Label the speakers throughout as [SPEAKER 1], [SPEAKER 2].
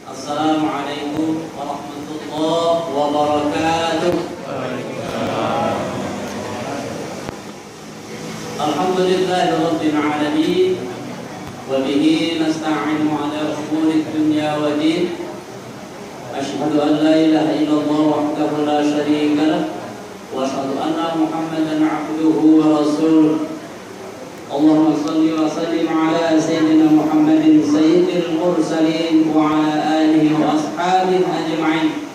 [SPEAKER 1] Assalamualaikum warahmatullahi wabarakatuh. Alhamdulillahi rabbil alamin. Wa bihi nasta'inu ala umuri dunya wa din. Asyhadu an la ilaha illallah wahdahu la syarika lah. Wa asyhadu anna Muhammadan abduhu wa rasuluh. Allahumma salli wa sallim ala sayyidina Muhammadin sayyidil mursalin wa ala alihi wa ashabihi ajma'in.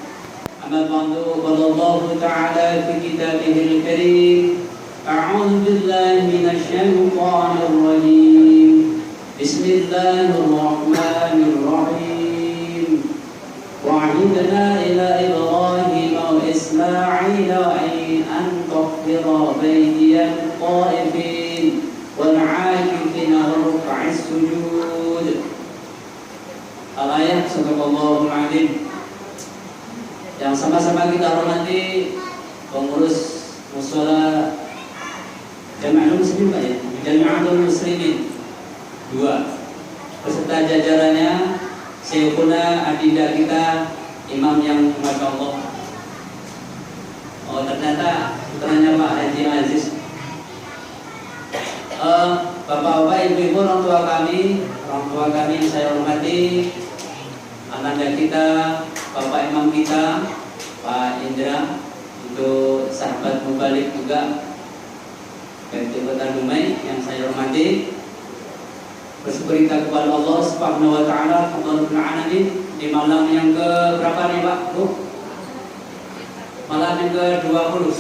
[SPEAKER 1] Amma ba'du, qala Allah ta'ala fi kitabihil karim. A'udzu billahi minasy syaithanir rajim. Bismillahirrahmanirrahim. Wa'idna ila Ibrahim wa Isma'il an tahhira baitiyan ta'ifin wal-'akifin ruk'as sujud. Al-ayat sadaqallahul adzim. Yang sama-sama kita hormati pengurus mushola Jami'atul Muslimin, Pak ya, Jami'atul Muslimin 2 beserta jajarannya, Syekhuna adinda kita, imam yang Masya Allah. Oh, ternyata putranya Pak Haji Aziz. Bapak-bapak, ibu-ibu, orang tua kami yang saya hormati, ananda kita, Bapak Imam kita, Pak Indra, untuk sahabat mubalik juga, PT Kota Dumai yang saya hormati. Bersyukur kita kepada Allah Subhanahu wa taala, Rabbul alamin, di malam yang ke berapa nih Pak? Malam yang ke-20.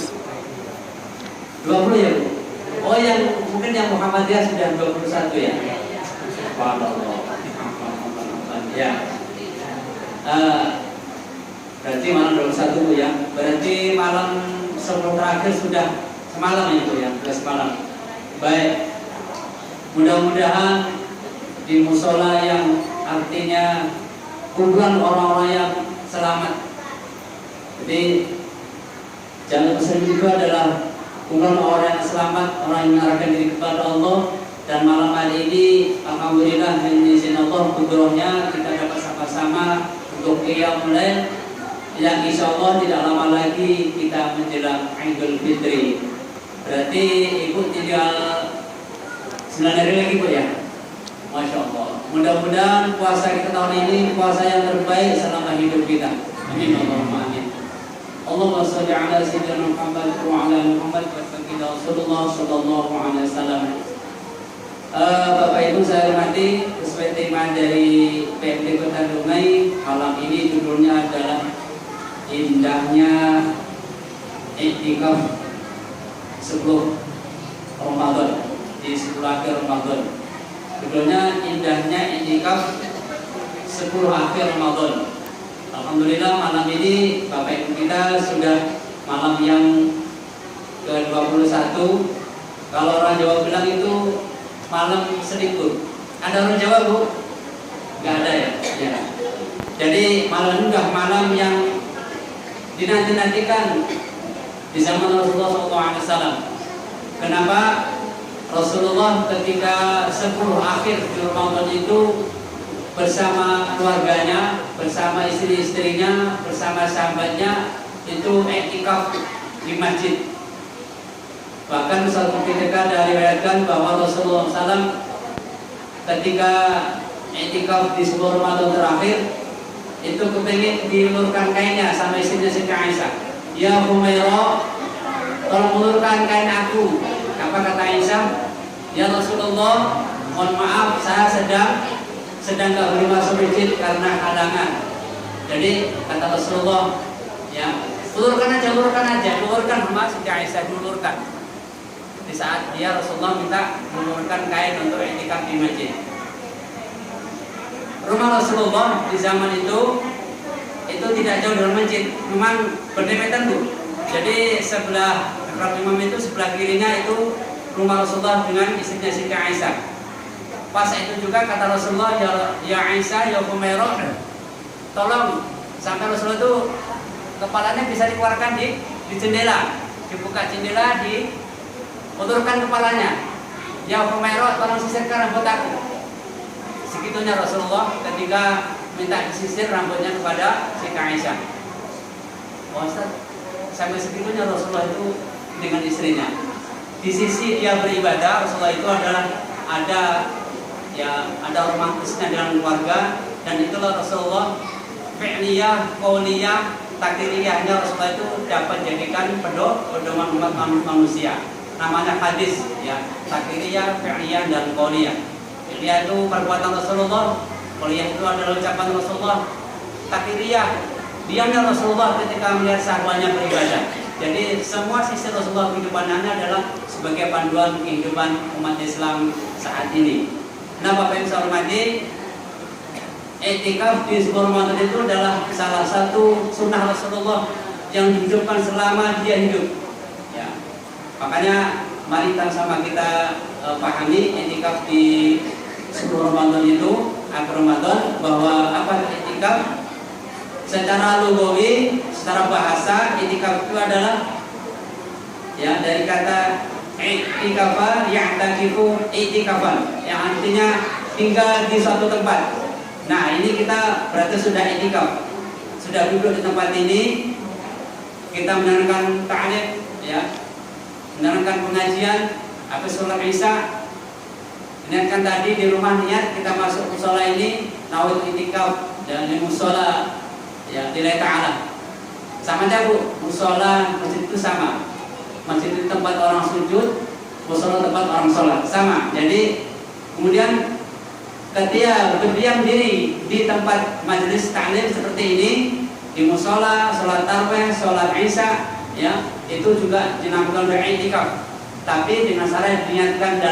[SPEAKER 1] 20 ya, Bu? Oh, yang mungkin yang Muhammadiyah sudah 21 ya. Subhanallah. Ya. Berarti malam 21 Bu ya. Berarti malam sebelum terakhir sudah semalam itu ya, sudah semalam. Baik. Mudah-mudahan di musola yang artinya kumpulan orang-orang yang selamat. Jadi jalan muslim itu adalah kumpulan orang yang selamat, orang yang mengarahkan diri kepada Allah. Dan malam hari ini alhamdulillah dengan izin Allah, kudrohnya kita dapat sama-sama untuk qiyamul lail yang insya Allah tidak lama lagi kita menjelang Idul Fitri. Berarti ibu tinggal 9 hari lagi Bu ya. Masya Allah. Mudah-mudahan puasa kita tahun ini puasa yang terbaik selama hidup kita. Amin Allahumma amin. Allahumma sholli ala sayyidina Muhammad wa ala Muhammad wa barik Rasulullah sallallahu alaihi wasallam. Bapak Ibu saya hormati, sesuai tema dari PMD Kota Dumai malam ini judulnya adalah indahnya i'tikaf 10 Ramadan, di 10 akhir Ramadan. Judulnya indahnya i'tikaf 10 akhir Ramadan. Alhamdulillah malam ini Bapak Ibu kita sudah malam yang ke-21. Kalau orang Jawa bilang itu malam seliput. Ada orang Jawa Bu? Gak ada ya? Ya. Jadi malam ini udah malam yang dinanti-nantikan di zaman Rasulullah SAW. Kenapa? Rasulullah ketika 10 akhir di Ramadan itu bersama keluarganya, bersama istri-istrinya, bersama sahabatnya itu i'tikaf di masjid. Bahkan suatu ketika diriwayatkan bahwa Rasulullah SAW ketika i'tikaf di 10 Ramadan terakhir itu kepingin diulurkan kainnya sama istrinya Siti Aisyah. Ya Humairah, tolong ulurkan kain aku. Apa kata Aisyah? Ya Rasulullah, mohon maaf saya sedang gak boleh masuk masjid karena halangan. Jadi kata Rasulullah, ya ulurkan sama Siti Aisyah, diulurkan. Di saat dia Rasulullah minta mengulurkan kain untuk i'tikaf di masjid. Rumah Rasulullah di zaman itu tidak jauh dari masjid, memang berdempetan Bu. Jadi sebelah mihrab imam itu sebelah kirinya itu rumah Rasulullah dengan istrinya Siti Aisyah. Pas itu juga kata Rasulullah, ya Aisyah, ya Humairah, tolong sampai Rasulullah itu kepalanya bisa dikeluarkan di jendela, dibuka jendela, diulurkan kepalanya. Ya Humairah, tolong sisirkan rambut aku. Segitunya Rasulullah ketika minta disisir rambutnya kepada Siti Aisyah. Oh Ustaz, sampai segitunya Rasulullah itu dengan istrinya. Di sisi dia beribadah, Rasulullah itu adalah ada romantisnya dengan keluarga, dan itulah Rasulullah fi'liyah, qauliyah, takriyahnya Rasulullah itu dapat jadikan pedoman umat manusia. Namanya hadis ya, takriyah, fi'liyah dan qauliyah. Fi'liyah itu perbuatan Rasulullah, qauliyah itu adalah ucapan Rasulullah, takriyah diamnya Rasulullah ketika melihat sahabatnya beribadah. Jadi semua sisi Rasulullah kehidupannya adalah sebagai panduan kehidupan umat Islam saat ini. Nah, Bapak Ibu saya hormati, i'tikaf di sebuah Ramadan itu adalah salah satu sunnah Rasulullah yang dihidupkan selama dia hidup. Ya. Makanya mari sama kita pahami i'tikaf di sebuah Ramadan itu, akhir Ramadan, bahwa apa i'tikaf? Secara lugawi, secara bahasa, i'tikaf itu adalah ya dari kata i'tikafa ya'takifu i'tikafan, yang artinya tinggal di suatu tempat. Nah, ini kita berarti sudah i'tikaf, sudah duduk di tempat ini, kita mendengarkan ta'lim ya, mendengarkan pengajian, habis sholat Isya, niatkan tadi di rumah niat kita masuk musola ini nawaitu i'tikaf dan di musola ya lillahi ta'ala. Sama aja Bu, musola masjid itu sama. Masjid itu tempat orang sujud, musola tempat orang sholat, sama. Jadi kemudian ketika berdiam diri di tempat majelis ta'lim seperti ini, di musola, sholat tarawih, sholat Isya, ya itu juga dinamakan i'tikaf. Tapi dengan syarat diniatkan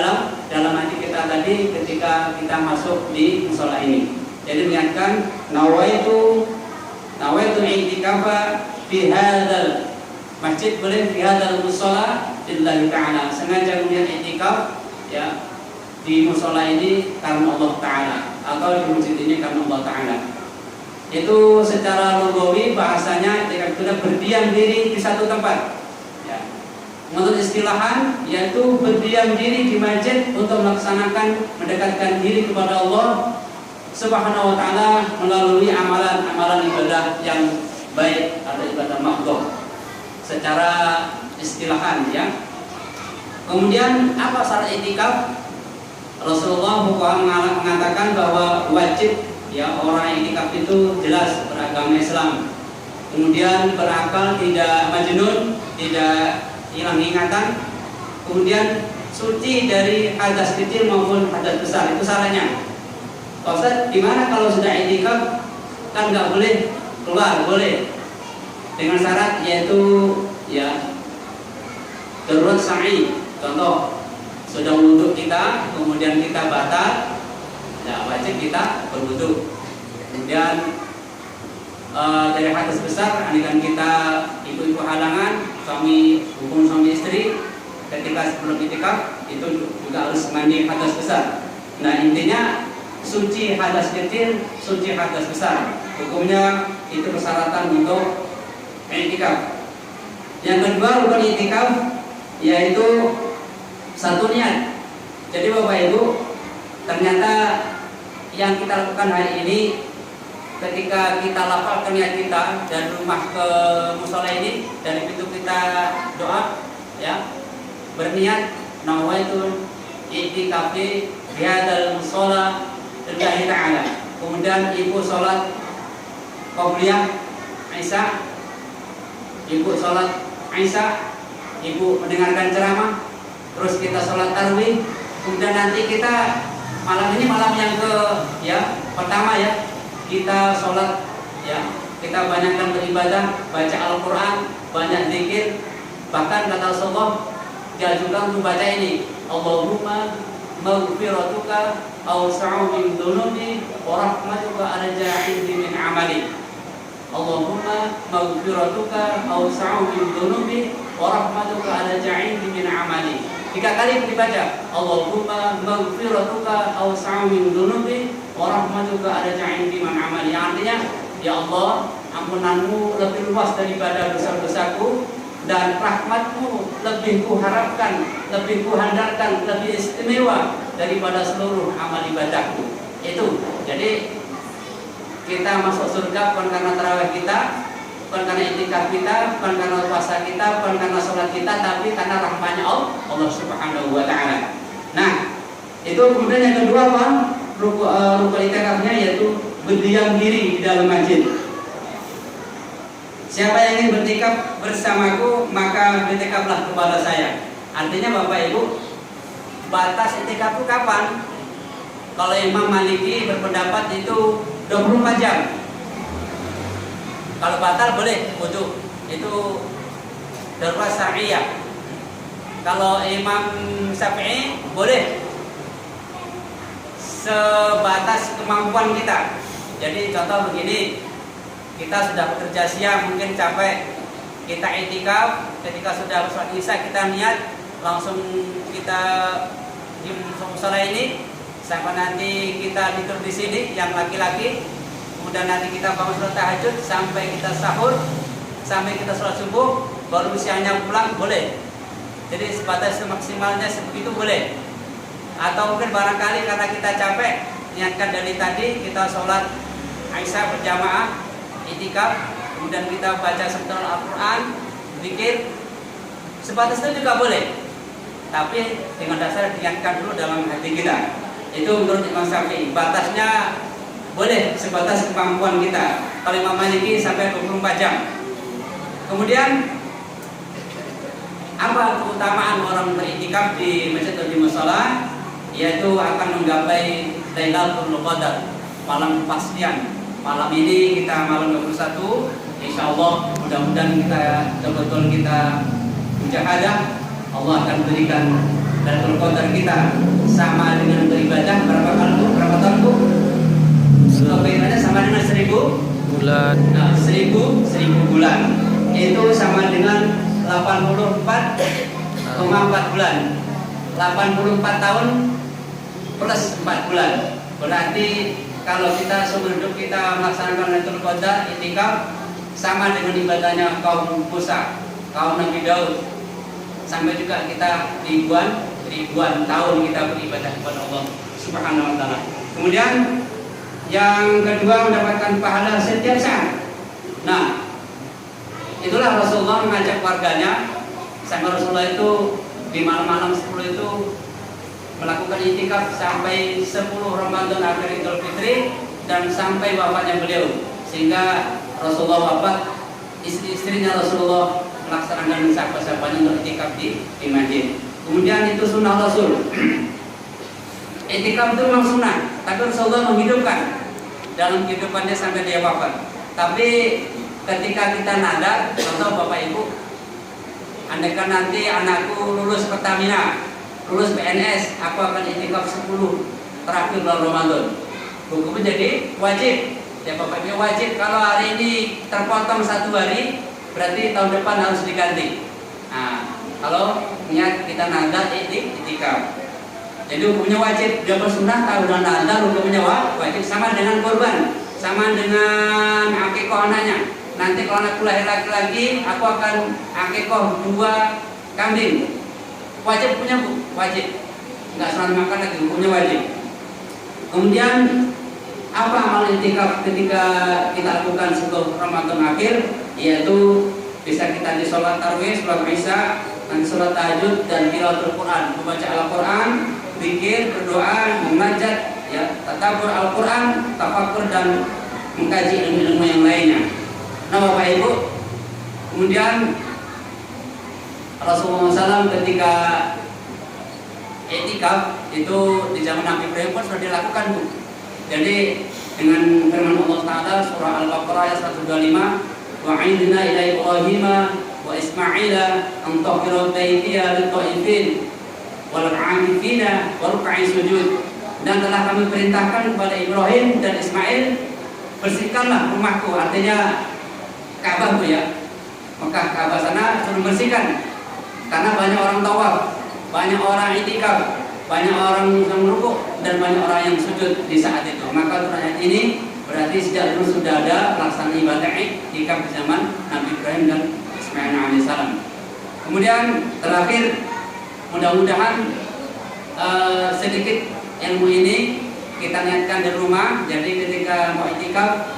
[SPEAKER 1] dalam hati kita tadi ketika kita masuk di musola ini. Jadi niatkan nawaitu i'tikafa fi hadzal masjid, boleh fi hadzal mushola lillahi ta'ala. Sengaja niat i'tikaf ya di musola ini karena Allah Ta'ala, atau di masjid ini karena Allah Ta'ala. Itu secara lugawi bahasanya i'tikaf itu berdiam diri di satu tempat ya. Menurut istilahan yaitu berdiam diri di masjid untuk melaksanakan mendekatkan diri kepada Allah Subhanahu wa ta'ala melalui amalan-amalan ibadah yang baik atau ibadah makhdhah secara istilahan ya. Kemudian apa syarat i'tikaf? Rasulullah mengatakan bahwa wajib ya orang i'tikaf itu jelas beragama Islam, kemudian berakal, tidak majnun, tidak hilang ingatan, kemudian suci dari hadas kecil maupun hadas besar. Itu syaratnya. Ustaz, gimana kalau sudah i'tikaf kan nggak boleh keluar? Boleh, dengan syarat yaitu ya darurat syar'i. Contoh, sudah wudhu kita, kemudian kita batal, ya wajib kita berwudhu. Kemudian dari hadas besar, andaikan kita ibu-ibu halangan, hubungan suami istri, ketika sebelum i'tikaf itu juga harus mandi hadas besar. Nah intinya suci hadas kecil, suci hadas besar. Hukumnya itu persyaratan untuk i'tikaf. Yang kedua rukun i'tikaf yaitu satu niat. Jadi Bapak Ibu, ternyata yang kita lakukan hari ini ketika kita lafalkan niat kita dari rumah ke musola ini, dari pintu kita doa ya, berniat nawaitu i'tikafi fi hadzal musola lillahi ta'ala. Kemudian ibu sholat qabliyah Isya, ibu sholat Isya, ibu mendengarkan ceramah, terus kita sholat tarawih. Kemudian nanti kita malam ini malam yang pertama ya, kita sholat ya, kita banyakkan beribadah, baca Al-Quran, banyak zikir. Bahkan kata Rasulullah diajukan untuk baca ini, Allahumma maghfiratuka awsa'u min dhunubi wa rahmatuka arja'u min amali. Allahumma maghfiratuka awsa'u min dhunubi wa rahmatuka arja'u min amali. 3 kali dibaca, Allahumma maghfiratuka awsa'u min dhunubi wa rahmatuka arja'u min amali. Artinya, ya Allah, ampunanmu lebih luas daripada dosa-dosaku, dan rahmatmu lebih kuharapkan, lebih kuhandarkan, lebih istimewa daripada seluruh amal ibadahku. Itu. Jadi kita masuk surga bukan karena tarawih kita, bukan karena itikaf kita, bukan karena puasa kita, bukan karena sholat kita, tapi karena rahmatnya Allah Subhanahu wa Ta'ala. Nah, itu kemudian yang kedua apa? Rukun itikafnya yaitu berdiam diri di dalam masjid. Siapa yang ingin bertikaf bersamaku, maka bertikaflah kepada saya. Artinya Bapak Ibu, batas itikaf itu kapan? Kalau Imam Maliki berpendapat itu 24 jam. Kalau batal boleh wudu, itu darurat syariah. Kalau Imam Syafi'i boleh sebatas kemampuan kita. Jadi contoh begini, kita sudah bekerja siang, mungkin capek, kita itikaf, ketika sudah sholat isya kita niat langsung kita di mushola ini sampai nanti kita tidur di sini yang laki-laki, kemudian nanti kita bangun sholat tahajud sampai kita sahur, sampai kita sholat subuh, baru siangnya pulang boleh. Jadi sebatas maksimalnya sebegitu boleh. Atau mungkin barangkali karena kita capek, niatkan dari tadi kita sholat Aisyah berjamaah, itikaf, kemudian kita baca sebentar Al-Quran, zikir, sebatas itu juga boleh. Tapi dengan dasar niatkan dulu dalam hati kita. Itu menurut Imam Syafi'i, batasnya boleh sebatas kemampuan kita. Kalau Imam Maliki sampai 24 jam. Kemudian apa keutamaan orang beritikaf di masjid atau di mushola? Yaitu akan menggapai Lailatul Qadar, malam kepastian. Malam ini kita malam 21, insya Allah mudah-mudahan kita betul-betul kita mujahadah, Allah akan berikan Lailatul Qadar kita sama dengan beribadah berapa tahun Bu? Bagaimana sama dengan 1000 bulan. Nah, 1000 bulan. Itu sama dengan 84,4 bulan. 84 tahun plus 4 bulan. Berarti kalau kita seumur hidup kita melaksanakan Lailatul Qadar itikaf sama dengan ibadahnya kaum Musa, kaum Nabi Daud, sampai juga kita ribuan tahun kita beribadah kepada Allah Subhanahu wa Ta'ala. Kemudian yang kedua mendapatkan pahala setiap saat. Nah, itulah Rasulullah mengajak warganya, sampai Rasulullah itu di malam-malam 10 itu melakukan itikaf sampai 10 Ramadan akhir Idul Fitri dan sampai wafatnya beliau, sehingga Rasulullah wafat, istri-istrinya Rasulullah melaksanakan sahabat-sahabatnya untuk itikaf di masjid. Kemudian itu sunnah Rasul. Itikaf itu memang sunnah, tapi Rasulullah menghidupkan dalam kehidupannya sampai dia wafat. Tapi ketika kita nadar, contoh Bapak Ibu, andaikan nanti anakku lulus Pertamina, lulus PNS, aku akan itikaf 10 terakhir bulan Ramadan. Hukumnya jadi wajib. Ya Bapak Ibu wajib. Kalau hari ini terpotong 1 hari, berarti tahun depan harus diganti. Nah, kalau niat kita nadar itikaf, jadi hukumnya wajib. Dia bersunnah tahunan nadar hukumnya wajib, sama dengan korban, sama dengan akikoh anaknya. Nanti kalau anakku lahir laki-laki, aku akan akikoh 2 kambing. Wajib punya Bu, wajib. Enggak salah makan lagi, hukumnya wajib. Kemudian apa amal itikaf ketika kita lakukan sebelum Ramadan akhir? Yaitu bisa kita di sholat tarawih, sholat isya, nanti sholat tahajud dan tilawah Al-Quran, membaca Al-Quran, zikir, berdoa, munajat, ya, tadabbur Al-Quran, tafakkur dan mengkaji ilmu-ilmu yang lainnya. Nah Bapak Ibu, kemudian Rasulullah SAW ketika itikaf itu di zaman Nabi Ibrahim pun sudah dilakukan Bu. Jadi dengan firman Allah Taala surah Al-Baqarah ayat 125, wa'idna ila Ibrahim wa Ismaila an tahira baitiya lit-ta'ifin wal 'akifina wa ruk'i sujud. Dan telah kami perintahkan kepada Ibrahim dan Ismail, bersihkanlah rumahku, artinya Ka'bah Bu ya. Mekah Ka'bah sana suruh bersihkan. Karena banyak orang tawaf, banyak orang itikaf, banyak orang yang merukuk dan banyak orang yang sujud di saat itu. Maka untuk ayat ini berarti sejak dulu sudah ada pelaksanaan ibadah itikaf di zaman Nabi Ibrahim dan Ismail alaihissalam. Kemudian terakhir, mudah-mudahan sedikit ilmu ini kita niatkan di rumah. Jadi ketika mau itikaf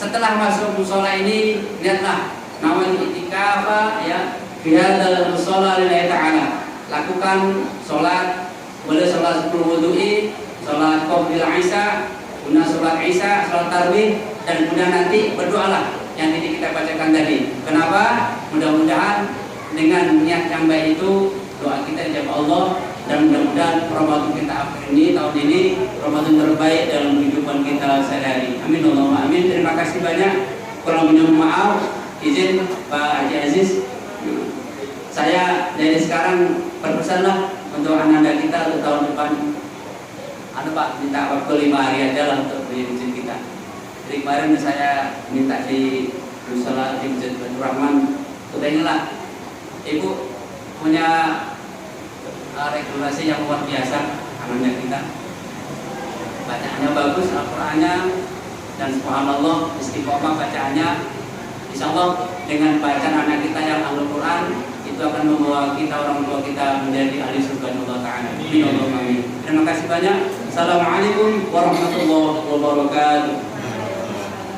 [SPEAKER 1] setelah masuk musola ini lihatlah nawal itikaf ya bihadzal musola lillahi ta'ala. Lakukan sholat, boleh sholat 10 wudu'i, sholat qoblil Isya, kemudian sholat Isya, sholat tarawih, dan kemudian nanti berdoalah yang ini kita bacakan tadi. Kenapa? Mudah-mudahan dengan niat yang baik itu doa kita dijawab Allah, dan mudah-mudahan Ramadan kita akhir ini, tahun ini Ramadan terbaik dalam kehidupan kita sehari-hari. Amin Allahumma amin. Terima kasih banyak. Kalau minta maaf, izin Pak Haji Aziz, saya dari sekarang berpesanlah untuk anak-anak kita untuk tahun depan, Pak minta waktu 5 hari aja lah untuk izin kita. Jadi kemarin saya minta di Musala di Masjid Baitur Rahman, katanya Ibu punya regulasi yang luar biasa, anak kita bacaannya bagus, Al-Qur'annya, dan subhanallah istiqomah bacaannya. Insya Allah dengan bacaan anak kita yang Al-Quran itu akan membawa kita, orang tua kita menjadi ahli surga Allah Ta'ala. Amin. Terima kasih banyak. Assalamualaikum warahmatullahi wabarakatuh.